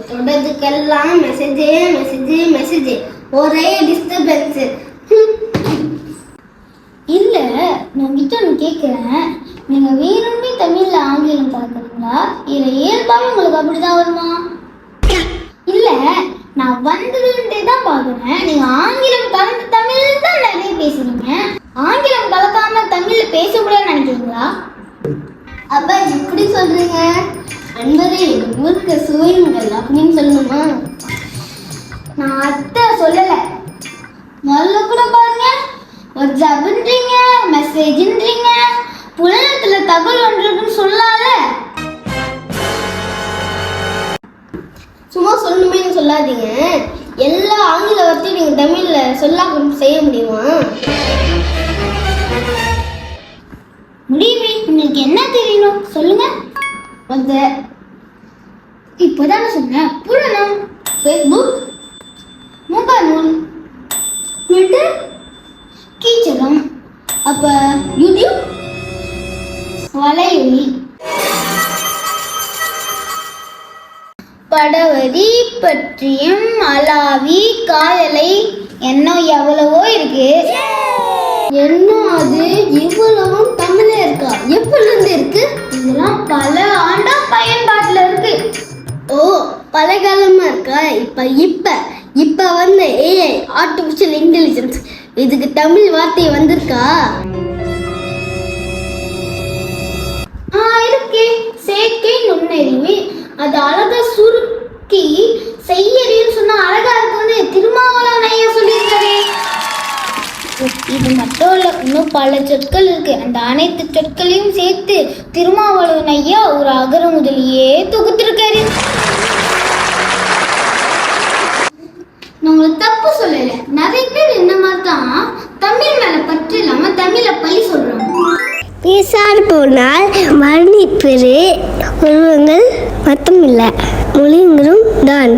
தொடதுக்கெல்லாம் message ஒரே disturbance. இல்ல நான் கிட்ட ஒன்று கேட்குறேன். நீங்க வேணும்னே தமிழ்ல ஆங்கிலம் பார்க்குறீங்களா இல்ல இயல்பாவே உங்களுக்கு அப்படிதான் வருமா? இல்ல நான் வந்ததுன்ட்டே தான் பார்க்குறேன். நீங்க ஆங்கிலம் கலந்து தமிழ் தான் நிறைய பேசுறீங்க. ஆங்கிலம் கலக்காம தமிழ்ல பேச முடியாதுன்னு நினைக்கிறீங்களா? அப்பா இப்படி சொல்றீங்க? அன்பரே ஊருக்கு சுவையுங்கள் அப்படின்னு சொல்லணுமா? நான் அத்தை சொல்லல. முதல்ல கூட பாருங்க, வாட்ஸ்அப்ன்றீங்க, மெசேஜ்ன்றீங்க, புலனத்துல தகவல் ஒன்றுன்னு சொல்லலாம்ல. சும்மா சொல்லணுமேன்னு சொல்லாதீங்க. எல்லா ஆங்கில வார்த்தையும் நீங்க தமிழ்ல சொல்லாம செய்ய முடியுமா? முடியுமே. உங்களுக்கு என்ன தெரியணும் சொல்லுங்க. இப்போதானே சொன்னேன். புலனம், ஃபேஸ்புக், முகநூல், ட்விட்டர், கீச்சகம், அப்ப யூடியூப், வலையொலி, படவரி, பற்றியம், அலாவி, காயலை, இன்னும் எவ்வளவோ இருக்கு. என்ன அது இவ்வளவும் தமிழே இருக்கா? எப்பல இருந்து இருக்கு? இதெல்லாம் பல ஆண்டா பயன்பாட்டுல இருக்கு. ஓ, பல காலமா இருக்கா? இப்ப வந்து ஏஐ, ஆர்டிபிஷியல் இன்டெலிஜென்ஸ், இதுக்கு தமிழ் வார்த்தை வந்திருக்கா? இருக்கே. செயற்கை நுண்ணறிவு. அது அழகா சுருக்கி செய்யறின்னு சொன்னா அழகா இருக்கும்னு திருமாவளவன் ஐயா சொல்லியிருக்காரு. இது மட்டும் இல்ல, இன்னும் பல சொற்கள் இருக்கு. அந்த அனைத்து சொற்களையும் சேர்த்து திருமாவளவன் ஐயா ஒரு அகர முதலியே தொகுத்திருக்காரு. நான் உங்களுக்கு தப்பு சொல்லல. நிறைய பேர் என்ன மாதிரி தான் தமிழ் மேல பற்று இல்லாம தமிழ பழி சொல்றாங்க. பேசாது போனால் மரணிப்பெரு உருவங்கள் மட்டும் இல்லை, மொழிங்களும் தான்.